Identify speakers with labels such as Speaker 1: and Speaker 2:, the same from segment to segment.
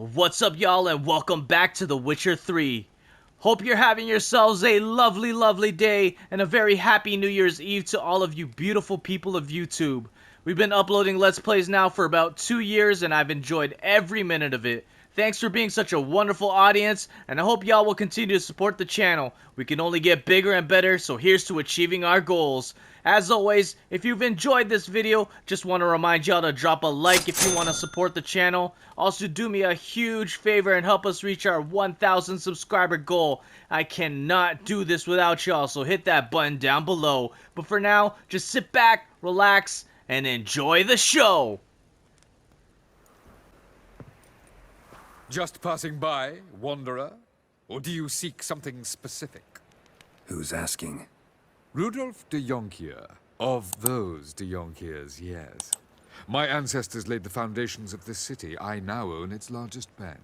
Speaker 1: What's up, y'all, and welcome back to The Witcher 3. Hope you're having yourselves a lovely day and a very happy New Year's Eve to all of you beautiful people of YouTube. We've been uploading Let's Plays now for about 2 years and I've enjoyed every minute of it. Thanks for being such a wonderful audience, and I hope y'all will continue to support the channel. We can only get bigger and better, so here's to achieving our goals. As always, if you've enjoyed this video, just want to remind y'all to drop a like if you want to support the channel. Also, do me a huge favor and help us reach our 1,000 subscriber goal. I cannot do this without y'all, so hit that button down below. But for now, just sit back, relax, and enjoy the show!
Speaker 2: Just passing by, wanderer? Or do you seek something specific?
Speaker 3: Who's asking?
Speaker 2: Rudolf de Jonkier. Of those de Jonkiers, yes. My ancestors laid the foundations of this city. I now own its largest bank.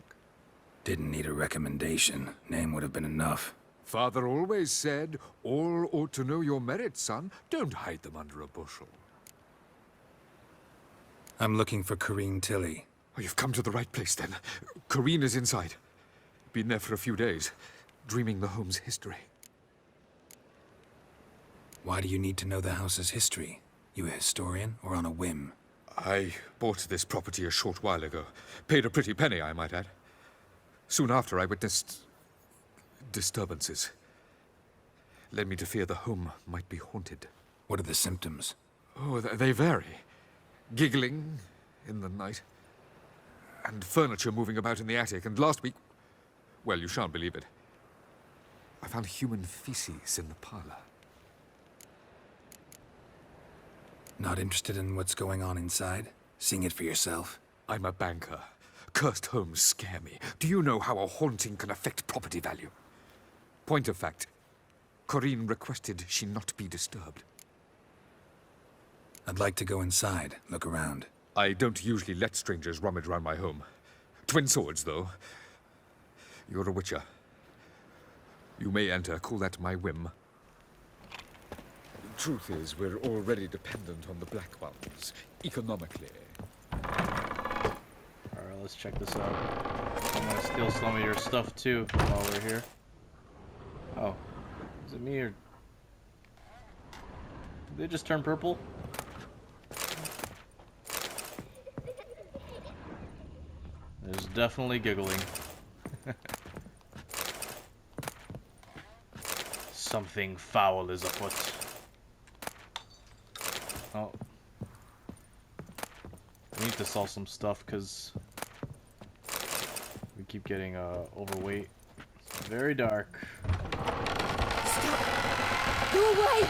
Speaker 3: Didn't need a recommendation. Name would have been enough.
Speaker 2: Father always said, all ought to know your merits, son. Don't hide them under a bushel.
Speaker 3: I'm looking for Corrine Tilly.
Speaker 2: Oh, you've come to the right place, then. Corrine is inside. Been there for a few days, dreaming the home's history.
Speaker 3: Why do you need to know the house's history? You a historian, or on a whim?
Speaker 2: I bought this property a short while ago. Paid a pretty penny, I might add. Soon after, I witnessed disturbances. Led me to fear the home might be haunted.
Speaker 3: What are the symptoms?
Speaker 2: Oh, they vary. Giggling in the night. And furniture moving about in the attic. And last week, well, you shan't believe it, I found human feces in the parlor.
Speaker 3: Not interested in what's going on inside? Seeing it for yourself?
Speaker 2: I'm a banker. Cursed homes scare me. Do you know how a haunting can affect property value? Point of fact, Corrine requested she not be disturbed.
Speaker 3: I'd like to go inside, look around.
Speaker 2: I don't usually let strangers rummage around my home. Twin swords, though. You're a witcher. You may enter, call that my whim. The truth is, we're already dependent on the Black Ones, economically.
Speaker 1: Alright, let's check this out. I'm gonna steal some of your stuff too while we're here. Oh, is it me or... Did they just turn purple? There's definitely giggling. Something foul is afoot. Oh. We need to sell some stuff because we keep getting overweight. It's very dark.
Speaker 4: Stop! Go away!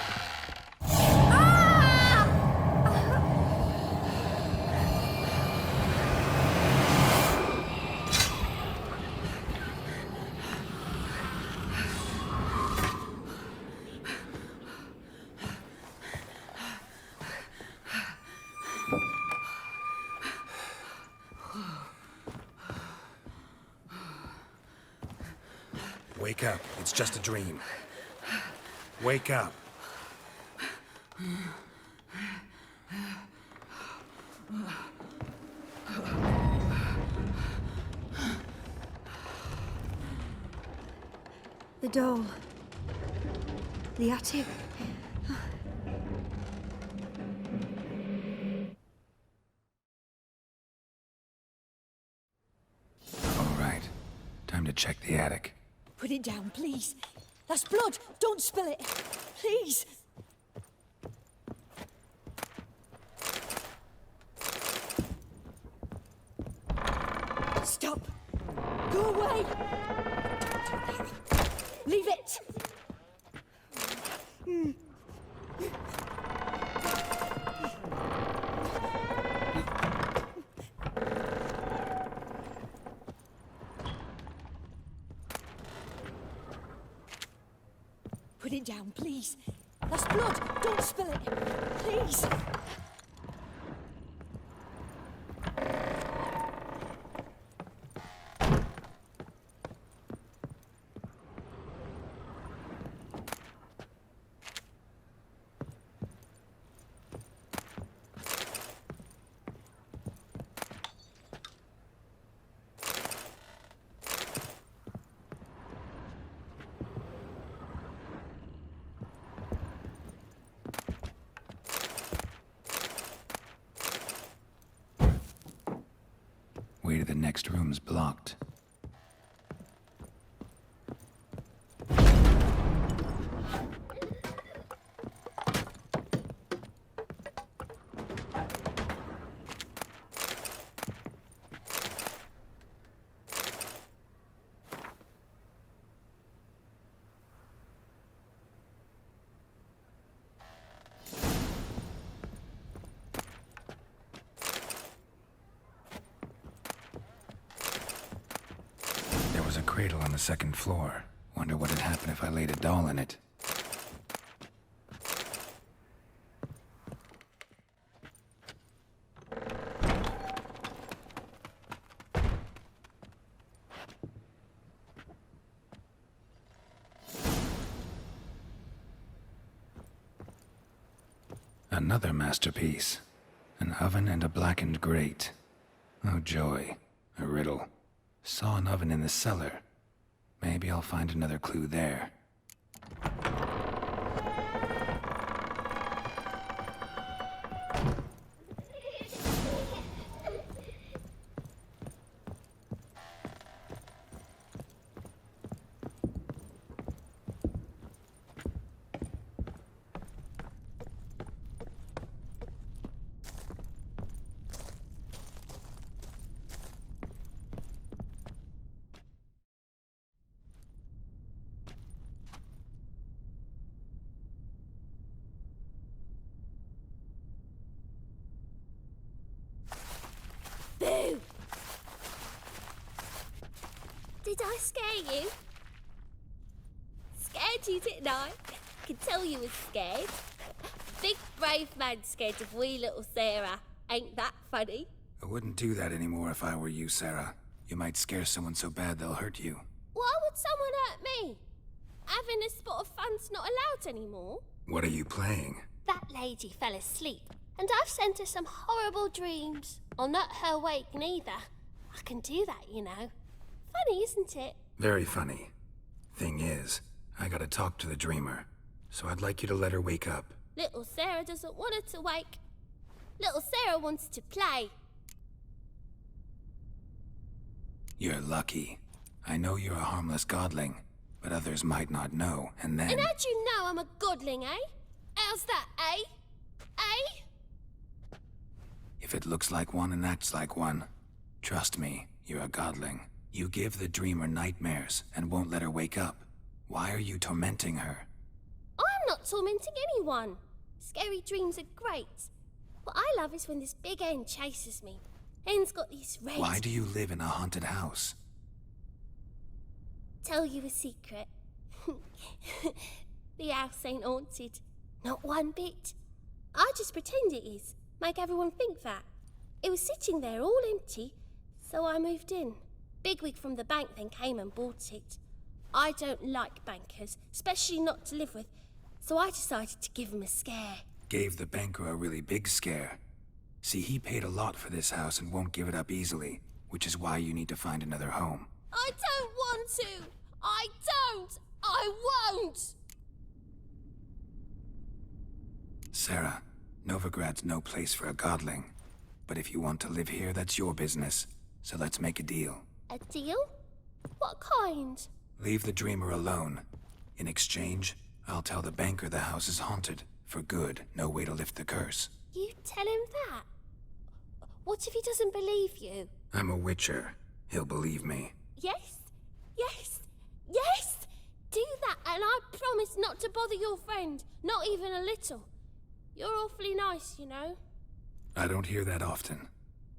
Speaker 3: Wake up, it's just a dream. Wake up.
Speaker 4: The doll. The attic.
Speaker 3: All right, time to check the attic.
Speaker 4: Put it down, please. That's blood. Don't spill it. Please. Stop. Go away. Leave it. Put it down, please. That's blood. Don't spill it. Please.
Speaker 3: next room's blocked. There was a cradle on the second floor. Wonder what would happen if I laid a doll in it. Another masterpiece. An oven and a blackened grate. Oh joy. A riddle. Saw an oven in the cellar. Maybe I'll find another clue there.
Speaker 5: Boo! Did I scare you? Scared you, didn't I? Could tell you was scared. Big brave man scared of wee little Sarah. Ain't that funny?
Speaker 3: I wouldn't do that anymore if I were you, Sarah. You might scare someone so bad they'll hurt you.
Speaker 5: Why would someone hurt me? Having a spot of fun's not allowed anymore.
Speaker 3: What are you playing?
Speaker 5: That lady fell asleep, and I've sent her some horrible dreams. I'll not her wake neither. I can do that, you know. Funny, isn't it?
Speaker 3: Very funny. Thing is, I gotta talk to the dreamer, so I'd like you to let her wake up.
Speaker 5: Little Sarah doesn't want her to wake. Little Sarah wants to play.
Speaker 3: You're lucky. I know you're a harmless godling, but others might not know, and then...
Speaker 5: And how'd you know I'm a godling, eh? How's that, eh? Eh?
Speaker 3: If it looks like one and acts like one, trust me, you're a godling. You give the dreamer nightmares and won't let her wake up. Why are you tormenting her?
Speaker 5: I'm not tormenting anyone. Scary dreams are great. What I love is when this big hen chases me. Hen's got these red...
Speaker 3: Why do you live in a haunted house?
Speaker 5: Tell you a secret. The house ain't haunted. Not one bit. I just pretend it is. Make everyone think that. It was sitting there all empty, so I moved in. Bigwig from the bank then came and bought it. I don't like bankers, especially not to live with, so I decided to give him a scare.
Speaker 3: Gave the banker a really big scare. See, he paid a lot for this house and won't give it up easily, which is why you need to find another home.
Speaker 5: I don't want to! I don't! I won't!
Speaker 3: Sarah, Novigrad's no place for a godling. But if you want to live here, that's your business. So let's make a deal.
Speaker 5: A deal? What kind?
Speaker 3: Leave the dreamer alone. In exchange, I'll tell the banker the house is haunted. For good, no way to lift the curse.
Speaker 5: You tell him that? What if he doesn't believe you?
Speaker 3: I'm a witcher. He'll believe me.
Speaker 5: Yes? Yes? Yes! Do that and I promise not to bother your friend. Not even a little. You're awfully nice, you know.
Speaker 3: I don't hear that often.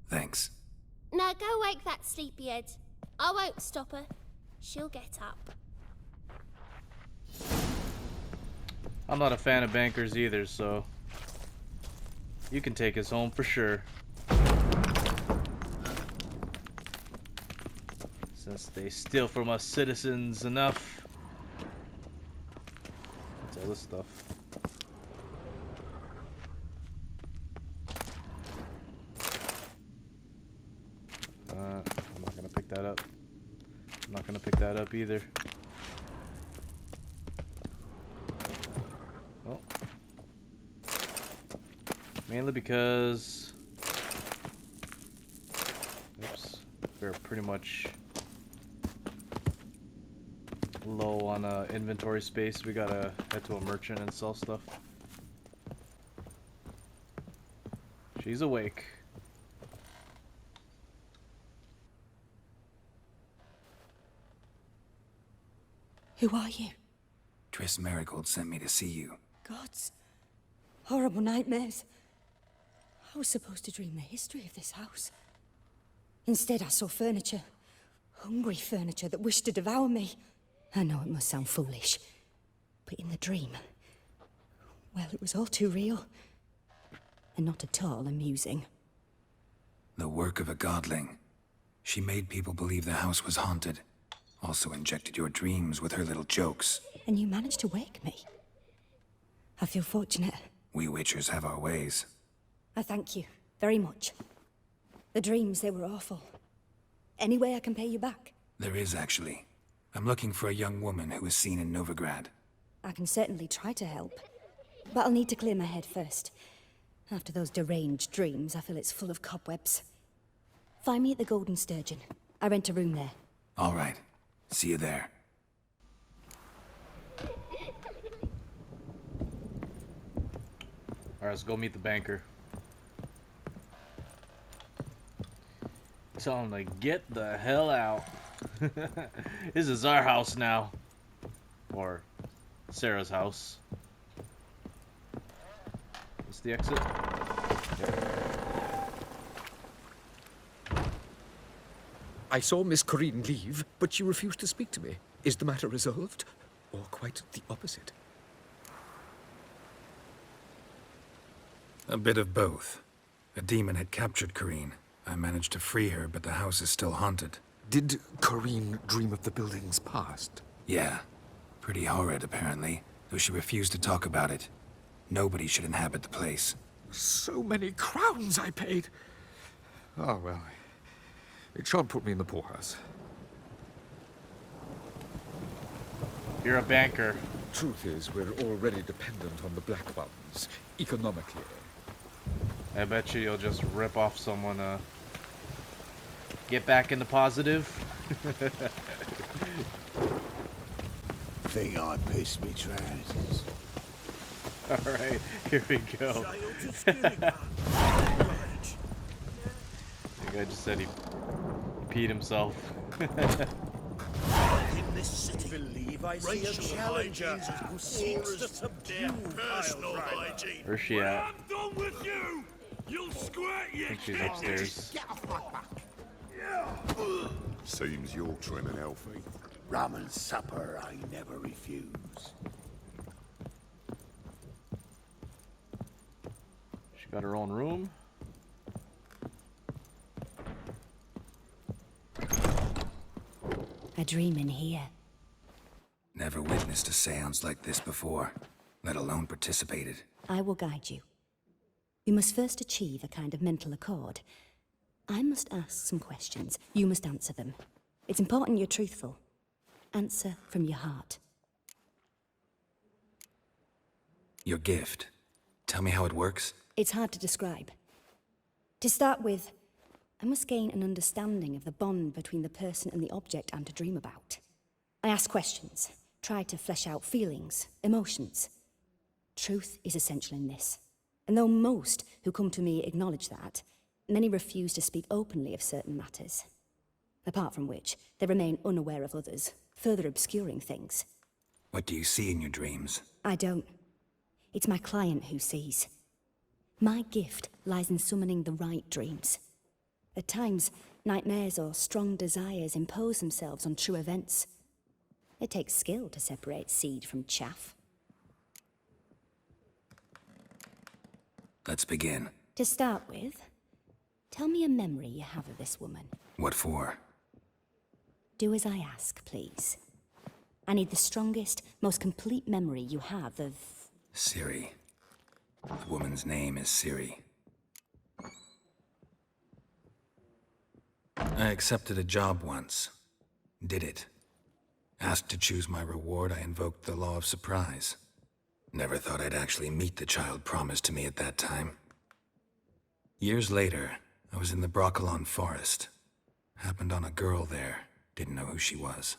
Speaker 3: Thanks.
Speaker 5: Now go wake that sleepyhead. I won't stop her. She'll get up.
Speaker 1: I'm not a fan of bankers either, so you can take us home for sure. Since they steal from us citizens enough. What's all this stuff? I'm not gonna pick that up. I'm not gonna pick that up either. Well, mainly because, oops, We're pretty much low on inventory space. We gotta head to a merchant and sell stuff. She's awake.
Speaker 4: Who are you?
Speaker 3: Triss Marigold sent me to see you.
Speaker 4: Gods. Horrible nightmares. I was supposed to dream the history of this house. Instead, I saw furniture. Hungry furniture that wished to devour me. I know it must sound foolish, but in the dream, well, it was all too real. And not at all amusing.
Speaker 3: The work of a godling. She made people believe the house was haunted. Also injected your dreams with her little jokes.
Speaker 4: And you managed to wake me. I feel fortunate.
Speaker 3: We witchers have our ways.
Speaker 4: I thank you very much. The dreams, they were awful. Any way I can pay you back?
Speaker 3: There is, actually. I'm looking for a young woman who was seen in Novigrad.
Speaker 4: I can certainly try to help. But I'll need to clear my head first. After those deranged dreams, I feel it's full of cobwebs. Find me at the Golden Sturgeon. I rent a room there.
Speaker 3: All right. See you there.
Speaker 1: Alright, let's go meet the banker. Tell him to get the hell out. This is our house now. Or Sarah's house. What's the exit?
Speaker 2: I saw Miss Corrine leave, but she refused to speak to me. Is the matter resolved? Or quite the opposite?
Speaker 3: A bit of both. A demon had captured Corrine. I managed to free her, but the house is still haunted.
Speaker 2: Did Corrine dream of the building's past?
Speaker 3: Yeah. Pretty horrid, apparently, though she refused to talk about it. Nobody should inhabit the place.
Speaker 2: So many crowns I paid. Oh, well. It shan't put me in the poorhouse.
Speaker 1: You're a banker.
Speaker 2: Truth is, we're already dependent on the Black Ones, economically.
Speaker 1: I bet you'll just rip off someone, get back in the positive.
Speaker 6: Think I pissed me trousers.
Speaker 1: Alright, here we go. The guy just said he peed himself.
Speaker 6: In this city, believe I see a challenger who seeks to subdue personal hygiene.
Speaker 1: Where's she at?
Speaker 6: I'm done with you. You'll squirt
Speaker 1: I
Speaker 6: your
Speaker 1: think she's upstairs.
Speaker 7: Seems you're trim and healthy.
Speaker 6: Rum and supper I never refuse.
Speaker 1: She got her own room.
Speaker 4: I dream in here.
Speaker 3: Never witnessed a seance like this before, let alone participated.
Speaker 4: I will guide you. You must first achieve a kind of mental accord. I must ask some questions. You must answer them. It's important you're truthful. Answer from your heart.
Speaker 3: Your gift. Tell me how it works.
Speaker 4: It's hard to describe. To start with, I must gain an understanding of the bond between the person and the object I'm to dream about. I ask questions, try to flesh out feelings, emotions. Truth is essential in this. And though most who come to me acknowledge that, many refuse to speak openly of certain matters. Apart from which, they remain unaware of others, further obscuring things.
Speaker 3: What do you see in your dreams?
Speaker 4: I don't. It's my client who sees. My gift lies in summoning the right dreams. At times, nightmares or strong desires impose themselves on true events. It takes skill to separate seed from chaff.
Speaker 3: Let's begin.
Speaker 4: To start with, tell me a memory you have of this woman.
Speaker 3: What for?
Speaker 4: Do as I ask, please. I need the strongest, most complete memory you have of...
Speaker 3: Ciri. The woman's name is Ciri. I accepted a job once. Did it. Asked to choose my reward, I invoked the law of surprise. Never thought I'd actually meet the child promised to me at that time. Years later, I was in the Broccolon forest. Happened on a girl there. Didn't know who she was.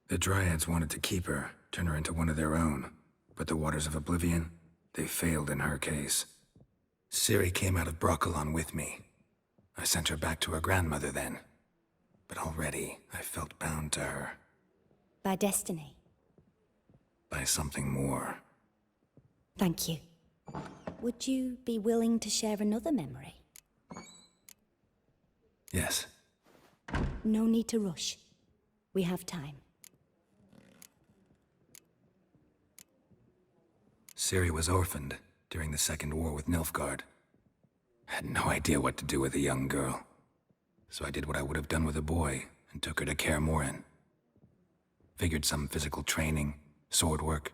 Speaker 3: The Dryads wanted to keep her, turn her into one of their own. But the Waters of Oblivion, they failed in her case. Ciri came out of Broccolon with me. I sent her back to her grandmother then. But already, I felt bound to her.
Speaker 4: By destiny.
Speaker 3: By something more.
Speaker 4: Thank you. Would you be willing to share another memory?
Speaker 3: Yes.
Speaker 4: No need to rush. We have time.
Speaker 3: Ciri was orphaned during the Second War with Nilfgaard. Had no idea what to do with a young girl. So I did what I would have done with a boy and took her to Kaer Morhen. Figured some physical training, sword work,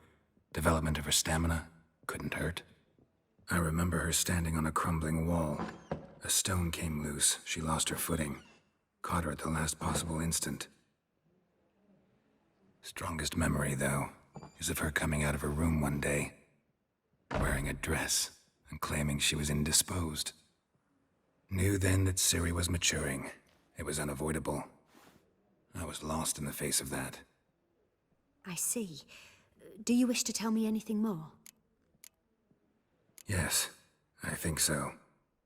Speaker 3: development of her stamina couldn't hurt. I remember her standing on a crumbling wall. A stone came loose, she lost her footing. Caught her at the last possible instant. Strongest memory, though, is of her coming out of her room one day, wearing a dress and claiming she was indisposed. Knew then that Ciri was maturing. It was unavoidable. I was lost in the face of that.
Speaker 4: I see. Do you wish to tell me anything more?
Speaker 3: Yes, I think so.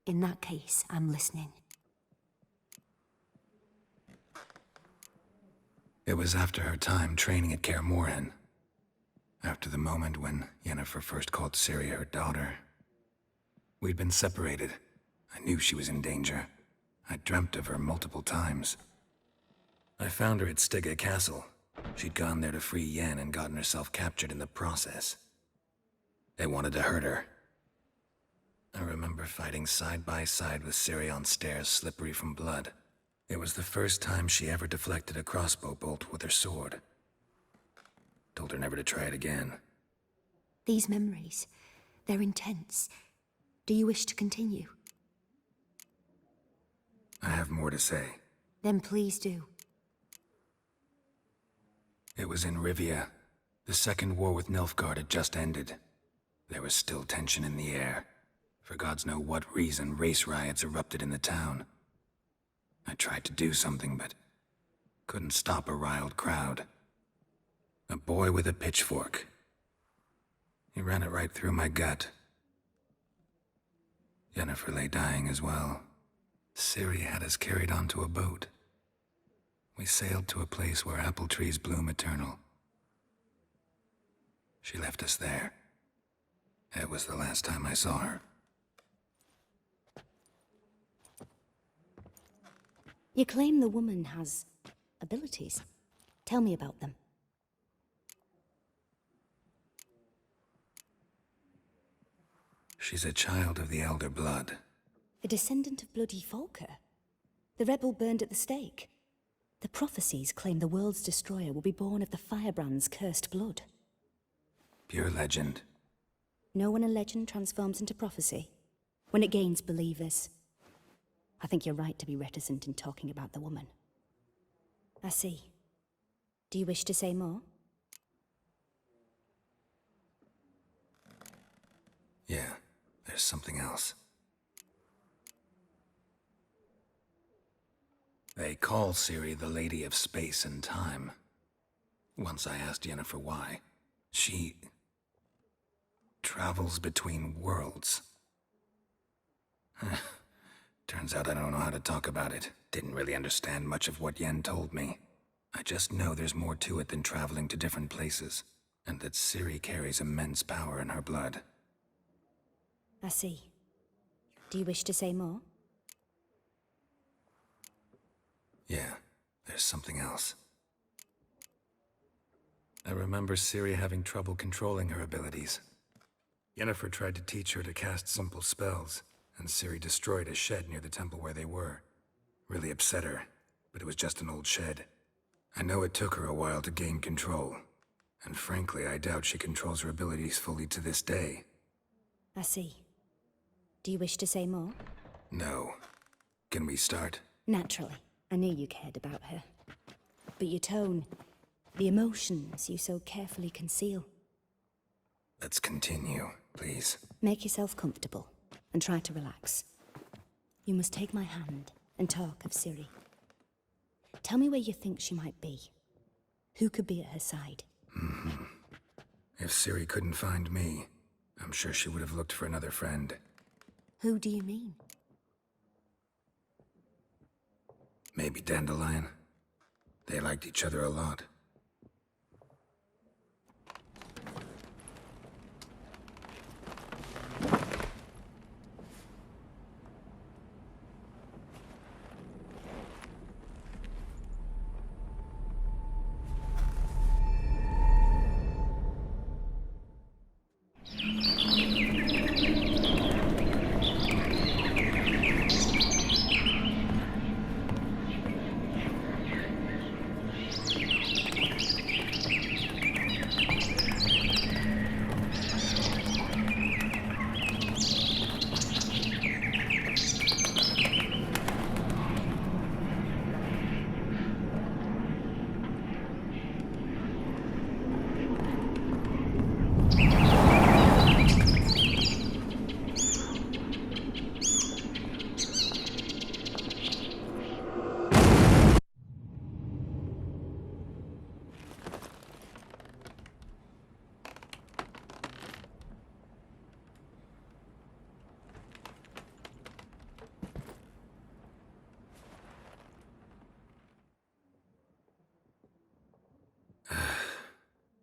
Speaker 4: In that case, I'm listening.
Speaker 3: It was after her time training at Kaer Morhen. After the moment when Yennefer first called Ciri her daughter. We'd been separated. I knew she was in danger. I dreamt of her multiple times. I found her at Stygga Castle. She'd gone there to free Yen and gotten herself captured in the process. They wanted to hurt her. I remember fighting side by side with Ciri on stairs slippery from blood. It was the first time she ever deflected a crossbow bolt with her sword. Told her never to try it again.
Speaker 4: These memories, they're intense. Do you wish to continue?
Speaker 3: I have more to say.
Speaker 4: Then please do.
Speaker 3: It was in Rivia. The Second War with Nilfgaard had just ended. There was still tension in the air. For gods know what reason, race riots erupted in the town. I tried to do something, but couldn't stop a riled crowd. A boy with a pitchfork. He ran it right through my gut. Yennefer lay dying as well. Ciri had us carried onto a boat. We sailed to a place where apple trees bloom eternal. She left us there. It was the last time I saw her.
Speaker 4: You claim the woman has abilities. Tell me about them.
Speaker 3: She's a child of the Elder Blood.
Speaker 4: A descendant of bloody Volker. The rebel burned at the stake. The prophecies claim the world's destroyer will be born of the firebrand's cursed blood.
Speaker 3: Pure legend.
Speaker 4: Know when a legend transforms into prophecy? When it gains believers. I think you're right to be reticent in talking about the woman. I see. Do you wish to say more?
Speaker 3: Yeah, there's something else. They call Ciri the Lady of Space and Time. Once I asked Yennefer why. She travels between worlds. Turns out I don't know how to talk about it. Didn't really understand much of what Yen told me. I just know there's more to it than traveling to different places, and that Ciri carries immense power in her blood.
Speaker 4: I see. Do you wish to say more?
Speaker 3: Yeah, there's something else. I remember Ciri having trouble controlling her abilities. Yennefer tried to teach her to cast simple spells, and Ciri destroyed a shed near the temple where they were. Really upset her, but it was just an old shed. I know it took her a while to gain control, and frankly, I doubt she controls her abilities fully to this day.
Speaker 4: I see. Do you wish to say more?
Speaker 3: No. Can we start?
Speaker 4: Naturally. I knew you cared about her. But your tone, the emotions you so carefully conceal.
Speaker 3: Let's continue, please.
Speaker 4: Make yourself comfortable, and try to relax. You must take my hand and talk of Ciri. Tell me where you think she might be. Who could be at her side?
Speaker 3: If Ciri couldn't find me, I'm sure she would have looked for another friend.
Speaker 4: Who do you mean?
Speaker 3: Maybe Dandelion. They liked each other a lot.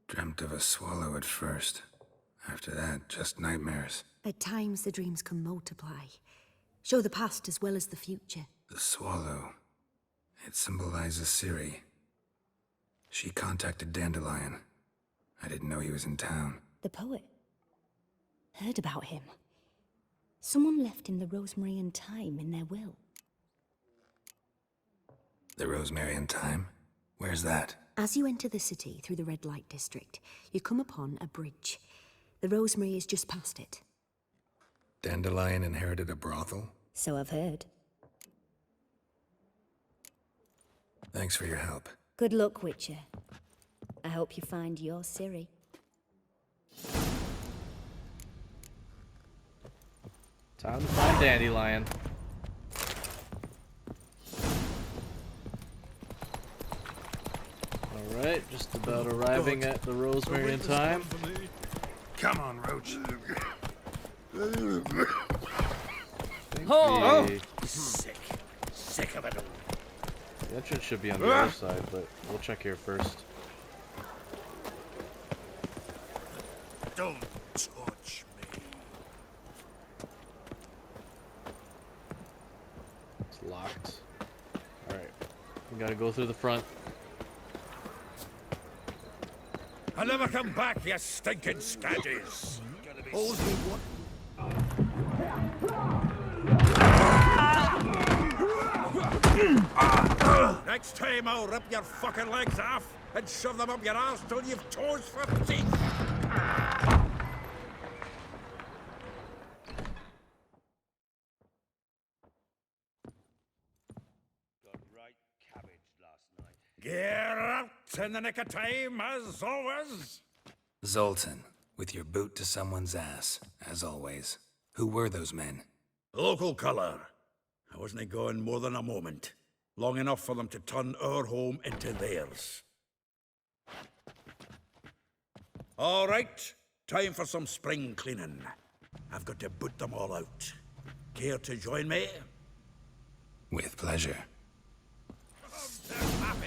Speaker 3: Dreamt of a swallow at first. After that, just nightmares.
Speaker 4: At times, the dreams can multiply. Show the past as well as the future.
Speaker 3: The swallow. It symbolizes Ciri. She contacted Dandelion. I didn't know he was in town.
Speaker 4: The poet. Heard about him. Someone left him the rosemary and thyme in their will.
Speaker 3: The Rosemary and Thyme? Where's that?
Speaker 4: As you enter the city through the red light district, you come upon a bridge. The rosemary is just past it.
Speaker 3: Dandelion inherited a brothel?
Speaker 4: So I've heard.
Speaker 3: Thanks for your help.
Speaker 4: Good luck, Witcher. I hope you find your Ciri.
Speaker 1: Time to find Dandelion. Alright, just about arriving at the rosemary in time.
Speaker 6: Come on, Roach.
Speaker 1: Oh!
Speaker 6: Sick. Sick of it all.
Speaker 1: The entrance should be on the other side, but we'll check here first.
Speaker 6: Don't touch me.
Speaker 1: It's locked. Alright. We gotta go through the front.
Speaker 6: I'll never come back, you stinking scaddies. Owes me what? Next time I'll rip your fucking legs off and shove them up your ass till you've toes for teeth. Got right cabbage last night. Geralt in the nick of time, as always.
Speaker 3: Zoltan, with your boot to someone's ass, as always. Who were those men?
Speaker 6: Local colour. I wasn't going more than a moment. Long enough for them to turn our home into theirs. All right, time for some spring cleaning. I've got to boot them all out. Care to join me?
Speaker 3: With pleasure.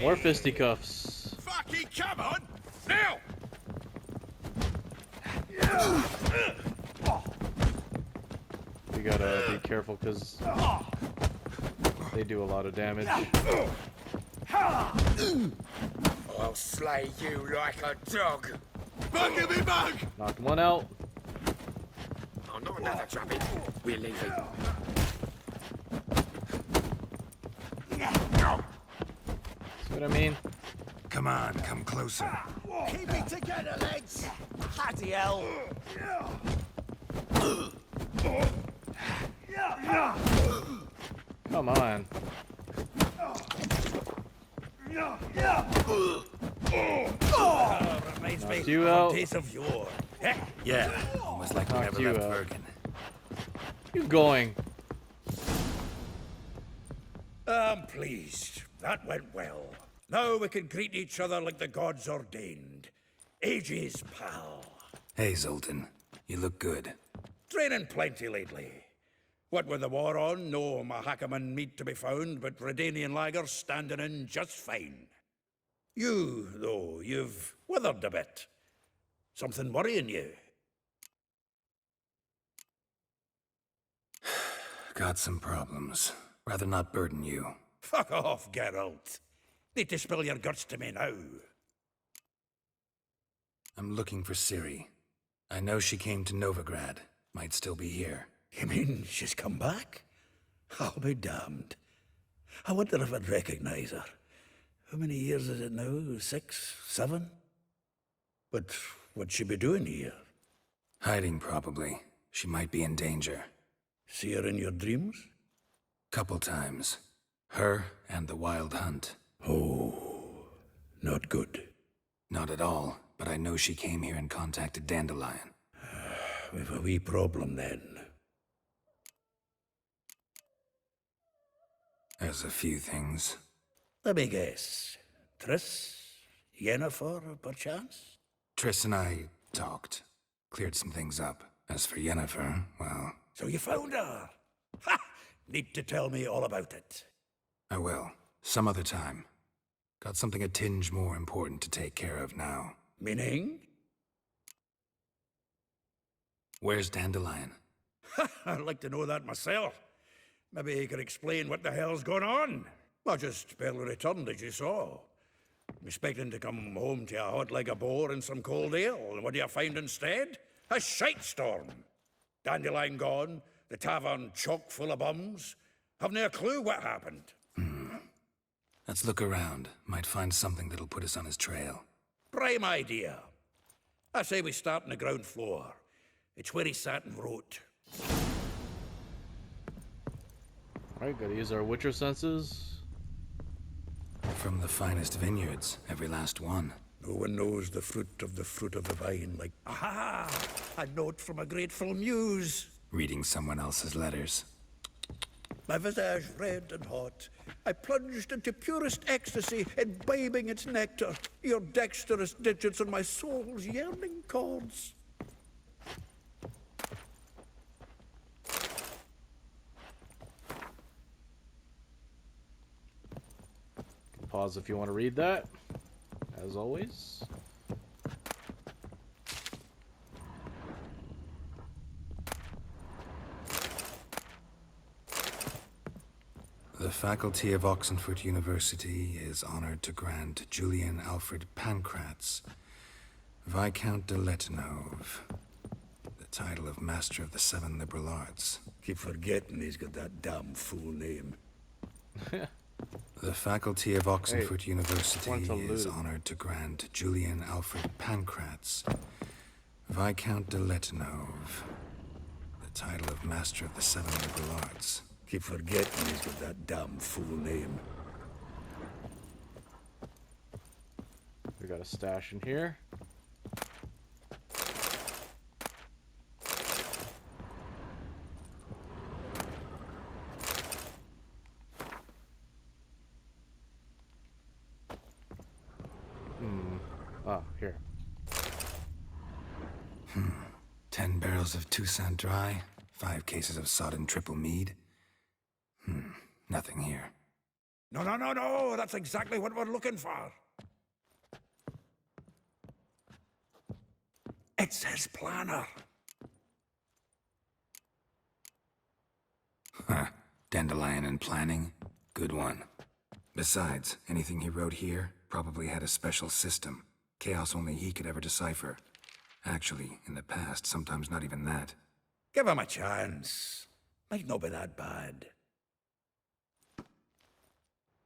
Speaker 1: More fisticuffs.
Speaker 6: Fucking come on! Now!
Speaker 1: We gotta be careful because they do a lot of damage.
Speaker 6: I'll slay you like a dog. Buggy me bug!
Speaker 1: Knocked one out.
Speaker 6: Oh, not another trapping. We're leaving.
Speaker 1: See what I mean?
Speaker 3: Come on, come closer.
Speaker 6: Keep it together, lads. Bloody hell.
Speaker 1: Come on.
Speaker 6: Reminds me
Speaker 1: Knocked you
Speaker 6: of
Speaker 1: out.
Speaker 6: days of yore. Yeah.
Speaker 3: Almost like we
Speaker 1: Knocked
Speaker 3: never
Speaker 1: you
Speaker 3: left
Speaker 1: out.
Speaker 3: Bergen.
Speaker 1: You going?
Speaker 6: I'm pleased. That went well. Now we can greet each other like the gods ordained. Ages, pal.
Speaker 3: Hey, Zoltan. You look good.
Speaker 6: Training plenty lately. What with the war on, no Mahakaman meat to be found, but Redanian lagers standing in just fine. You, though, you've withered a bit. Something worrying you?
Speaker 3: Got some problems. Rather not burden you.
Speaker 6: Fuck off, Geralt. Need to spill your guts to me now.
Speaker 3: I'm looking for Ciri. I know she came to Novigrad. Might still be here.
Speaker 6: You mean she's come back? I'll be damned. I wonder if I'd recognize her. How many years is it now? 6, 7? But what'd she be doing here?
Speaker 3: Hiding, probably. She might be in danger.
Speaker 6: See her in your dreams?
Speaker 3: Couple times. Her and the Wild Hunt.
Speaker 6: Oh, not good.
Speaker 3: Not at all, but I know she came here and contacted Dandelion.
Speaker 6: We've a wee problem then.
Speaker 3: There's a few things.
Speaker 6: Let me guess. Triss? Yennefer, perchance?
Speaker 3: Triss and I talked. Cleared some things up. As for Yennefer, well...
Speaker 6: So you found her? Ha! Need to tell me all about it.
Speaker 3: I will. Some other time. Got something a tinge more important to take care of now.
Speaker 6: Meaning?
Speaker 3: Where's Dandelion?
Speaker 6: I'd like to know that myself. Maybe he could explain what the hell's going on. I just barely returned, as you saw. I'm expecting to come home to a hot like a boar and some cold ale, and what do you find instead? A shite storm. Dandelion gone, the tavern chock full of bums. Haven't a clue what happened.
Speaker 3: Let's look around. Might find something that'll put us on his trail.
Speaker 6: Prime idea. I say we start on the ground floor. It's where he sat and wrote.
Speaker 1: Alright, gotta use our Witcher senses.
Speaker 3: From the finest vineyards, every last one.
Speaker 6: No one knows the fruit of the vine like... Aha! A note from a grateful muse.
Speaker 3: Reading someone else's letters.
Speaker 6: My visage red and hot, I plunged into purest ecstasy, imbibing its nectar, your dexterous digits on my soul's yearning chords.
Speaker 1: Pause if you want to read that, as always.
Speaker 3: The faculty of Oxenford University is honored to grant Julian Alfred Pancratz, Viscount de Letenove, the title of Master of the Seven Liberal Arts.
Speaker 6: Keep forgetting he's got that damn full name.
Speaker 3: The faculty of Oxenford University
Speaker 1: want to
Speaker 3: is
Speaker 1: loot.
Speaker 3: honored to grant Julian Alfred Pancratz, Viscount de Letenove, the title of Master of the Seven Liberal Arts.
Speaker 6: Keep forgetting he's got that damn full name.
Speaker 1: We got a stash in here. Oh, here.
Speaker 3: 10 barrels of Toussaint Dry, 5 cases of sodden triple mead. Nothing here.
Speaker 6: No, that's exactly what we're looking for. It's his planner.
Speaker 3: Dandelion and planning? Good one. Besides, anything he wrote here probably had a special system. Chaos only he could ever decipher. Actually, in the past, sometimes not even that.
Speaker 6: Give him a chance. Might not be that bad.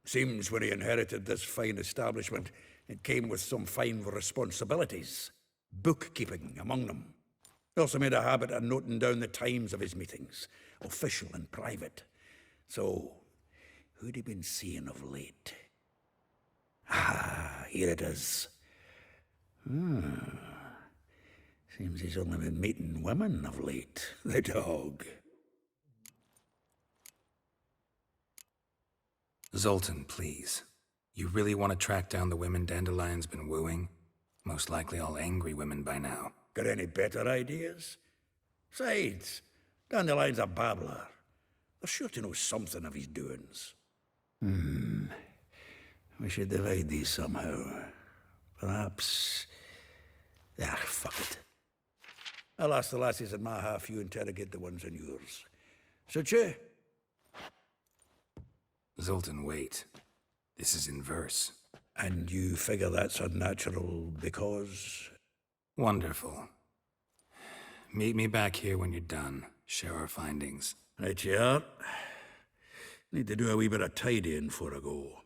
Speaker 6: Seems when he inherited this fine establishment, it came with some fine responsibilities. Bookkeeping among them. He also made a habit of noting down the times of his meetings, official and private. So, who'd he been seeing of late? Ah, here it is. Seems he's only been meeting women of late, the dog.
Speaker 3: Zoltan, please. You really want to track down the women Dandelion's been wooing? Most likely all angry women by now.
Speaker 6: Got any better ideas? Besides, Dandelion's a babbler. They're sure to know something of his doings. We should divide these somehow. Perhaps... Ah, fuck it. I'll ask the lassies in my half, you interrogate the ones in yours. Suit you?
Speaker 3: Zoltan, wait. This is in verse.
Speaker 6: And you figure that's unnatural because...
Speaker 3: Wonderful. Meet me back here when you're done. Share our findings.
Speaker 6: Right you are. Need to do a wee bit of tidying before I go.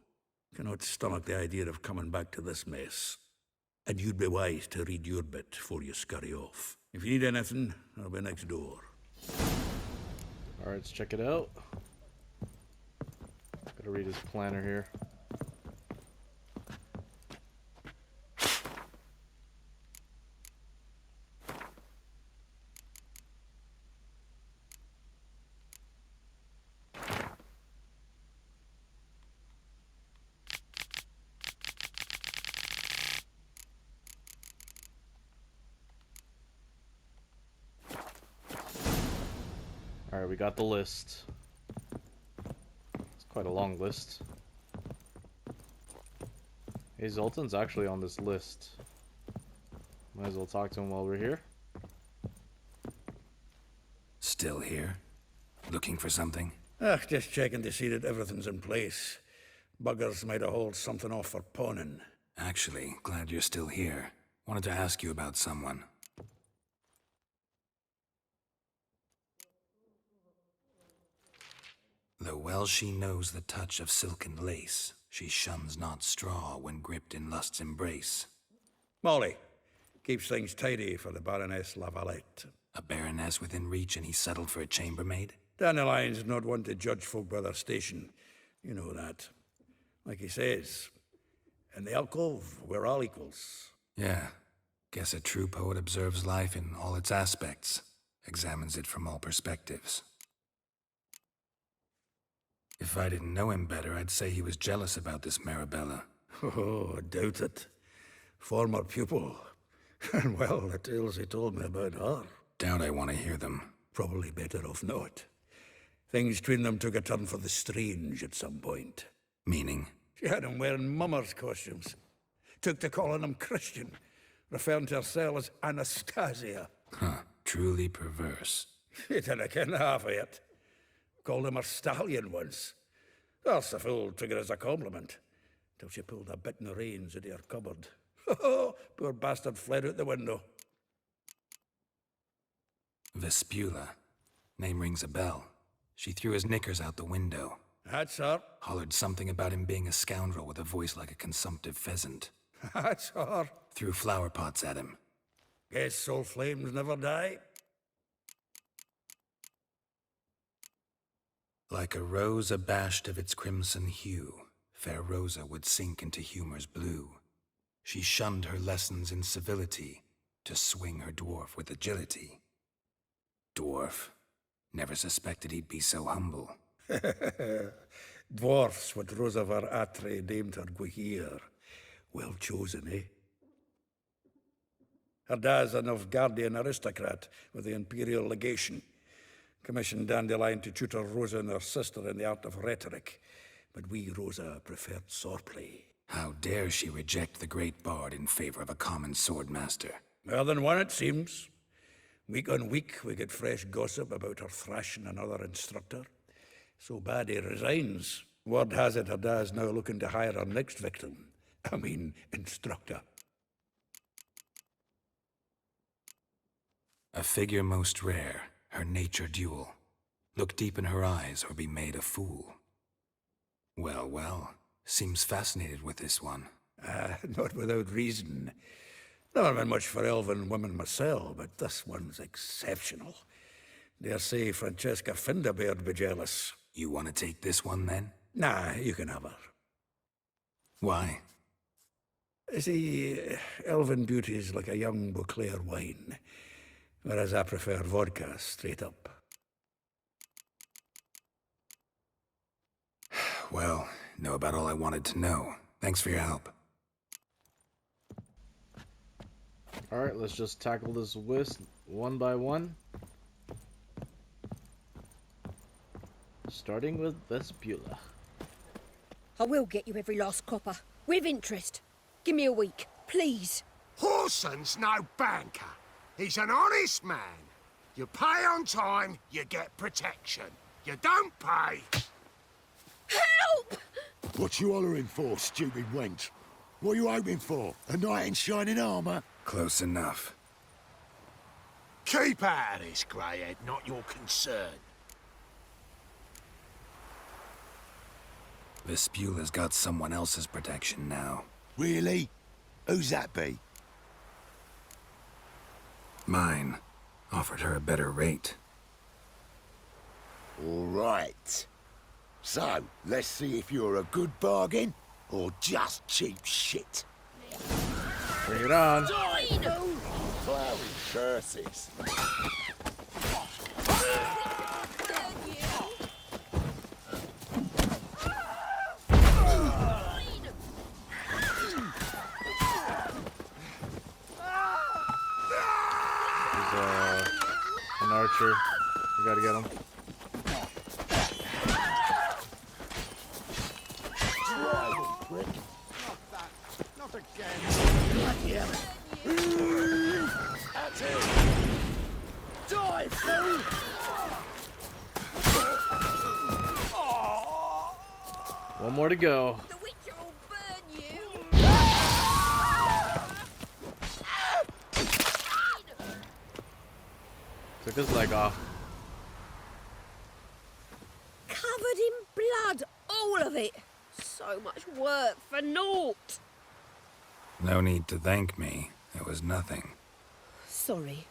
Speaker 6: Cannot stomach the idea of coming back to this mess. And you'd be wise to read your bit before you scurry off. If you need anything, I'll be next door.
Speaker 1: Alright, let's check it out. Gotta read his planner here. Alright, we got the list. It's quite a long list. Hey, Zoltan's actually on this list. Might as well talk to him while we're here.
Speaker 3: Still here? Looking for something?
Speaker 6: Just checking to see that everything's in place. Buggers might have hauled something off for pawning.
Speaker 3: Actually, glad you're still here. Wanted to ask you about someone. Though well she knows the touch of silken lace, she shuns not straw when gripped in lust's embrace.
Speaker 6: Molly, keeps things tidy for the Baroness Lavalette.
Speaker 3: A baroness within reach and he settled for a chambermaid?
Speaker 6: Dandelion's not one to judge folk by their station. You know that. Like he says, in the alcove, we're all equals.
Speaker 3: Yeah. Guess a true poet observes life in all its aspects, examines it from all perspectives. If I didn't know him better, I'd say he was jealous about this Marabella.
Speaker 6: Oh, I doubt it. Former pupil. And well, the tales he told me about her.
Speaker 3: Doubt I want to hear them.
Speaker 6: Probably better off not. Things between them took a turn for the strange at some point.
Speaker 3: Meaning?
Speaker 6: She had him wearing mummers' costumes. Took to calling him Christian, referring to herself as Anastasia.
Speaker 3: Huh. Truly perverse.
Speaker 6: He didn't ken half of it. Called him her stallion once. That's the fool took it as a compliment. Till she pulled a bit in the reins into her cupboard. Poor bastard fled out the window.
Speaker 3: Vespula. Name rings a bell. She threw his knickers out the window.
Speaker 6: That's her.
Speaker 3: Hollered something about him being a scoundrel with a voice like a consumptive pheasant.
Speaker 6: That's her.
Speaker 3: Threw flower pots at him.
Speaker 6: Guess soul flames never die.
Speaker 3: Like a rose abashed of its crimson hue, fair Rosa would sink into humor's blue. She shunned her lessons in civility, to swing her dwarf with agility. Dwarf. Never suspected he'd be so humble.
Speaker 6: Dwarfs what Rosavar Atre named her Guihir. Well chosen, eh? Her dad's a Novgardian aristocrat with the Imperial Legation. Commissioned Dandelion to tutor Rosa and her sister in the art of rhetoric. But we, Rosa, preferred swordplay.
Speaker 3: How dare she reject the great bard in favor of a common swordmaster?
Speaker 6: More than one, it seems. Week on week, we get fresh gossip about her thrashing another instructor. So bad he resigns. Word has it her dad's now looking to hire her next victim. I mean, instructor.
Speaker 3: A figure most rare, her nature dual. Look deep in her eyes or be made a fool. Well, well, seems fascinated with this one.
Speaker 6: Not without reason. Never been much for elven women myself, but this one's exceptional. Dare say Francesca Finderbeard be jealous.
Speaker 3: You want to take this one, then?
Speaker 6: Nah, you can have her.
Speaker 3: Why?
Speaker 6: See, elven beauty's like a young Beauclair wine, whereas I prefer vodka straight up.
Speaker 3: Well, Know about all I wanted to know. Thanks for your help.
Speaker 1: Alright, let's just tackle this wisp one by one. Starting with Vespula.
Speaker 8: I will get you every last copper. With interest. Give me a week, please.
Speaker 9: Horson's no banker. He's an honest man. You pay on time, you get protection. You don't pay...
Speaker 8: Help!
Speaker 7: What you hollering for, stupid wench? What you hoping for? A knight in shining armour?
Speaker 3: Close enough.
Speaker 9: Keep out of this, greyhead, not your concern.
Speaker 3: Vespula's got someone else's protection now.
Speaker 7: Really? Who's that be?
Speaker 3: Mine. Offered her a better rate.
Speaker 7: All right. So, let's see if you're a good bargain or just cheap shit.
Speaker 1: Bring it on.
Speaker 7: Flowery curses.
Speaker 1: An archer. We gotta get him.
Speaker 9: Not again.
Speaker 7: That's it. Die, fool!
Speaker 1: One more to go.
Speaker 8: The Witcher will burn you.
Speaker 1: Took his leg off.
Speaker 8: Covered in blood, all of it. So much work for naught.
Speaker 3: No need to thank me. It was nothing.
Speaker 8: Sorry.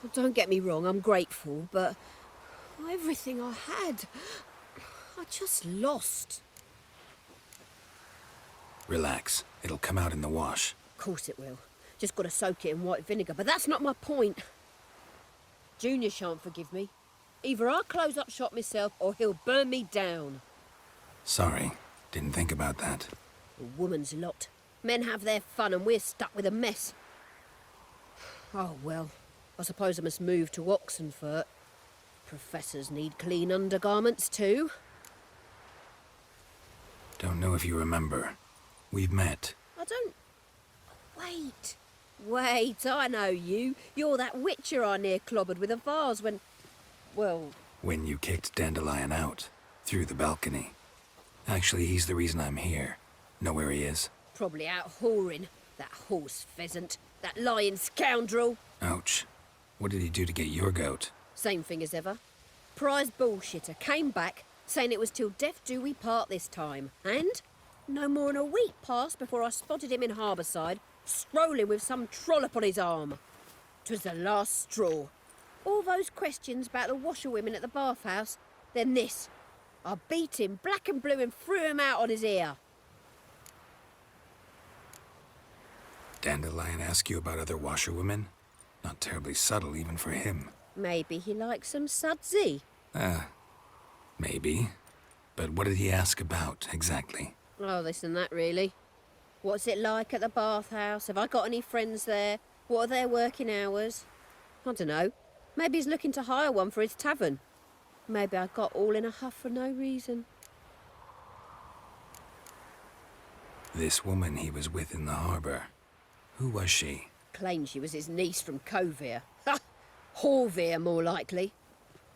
Speaker 8: Well, don't get me wrong, I'm grateful, but everything I had, I just lost.
Speaker 3: Relax. It'll come out in the wash.
Speaker 8: Of course it will. Just got to soak it in white vinegar, but that's not my point. Junior shan't forgive me. Either I'll close up shop myself or he'll burn me down.
Speaker 3: Sorry. Didn't think about that.
Speaker 8: A woman's lot. Men have their fun and we're stuck with a mess. Oh, well, I suppose I must move to Oxenfurt. Professors need clean undergarments too.
Speaker 3: Don't know if you remember. We've met.
Speaker 8: I don't... Wait, I know you. You're that witcher I near clobbered with a vase when... Well...
Speaker 3: When you kicked Dandelion out. Through the balcony. Actually, he's the reason I'm here. Know where he is?
Speaker 8: Probably out whoring. That horse pheasant. That lying scoundrel.
Speaker 3: Ouch. What did he do to get your goat?
Speaker 8: Same thing as ever. Prize bullshitter came back, saying it was till death do we part this time. And no more than a week passed before I spotted him in Harbourside, strolling with some trollop on his arm. 'Twas the last straw. All those questions about the washerwomen at the bathhouse, then this. I beat him black and blue and threw him out on his ear.
Speaker 3: Dandelion ask you about other washerwomen? Not terribly subtle even for him.
Speaker 8: Maybe he likes some sudsy.
Speaker 3: Maybe. But what did he ask about, exactly?
Speaker 8: Oh, this and that, really. What's it like at the bathhouse? Have I got any friends there? What are their working hours? I don't know. Maybe he's looking to hire one for his tavern. Maybe I got all in a huff for no reason.
Speaker 3: This woman he was with in the harbour. Who was she?
Speaker 8: Claimed she was his niece from Kovir. Ha! Horvir, more likely.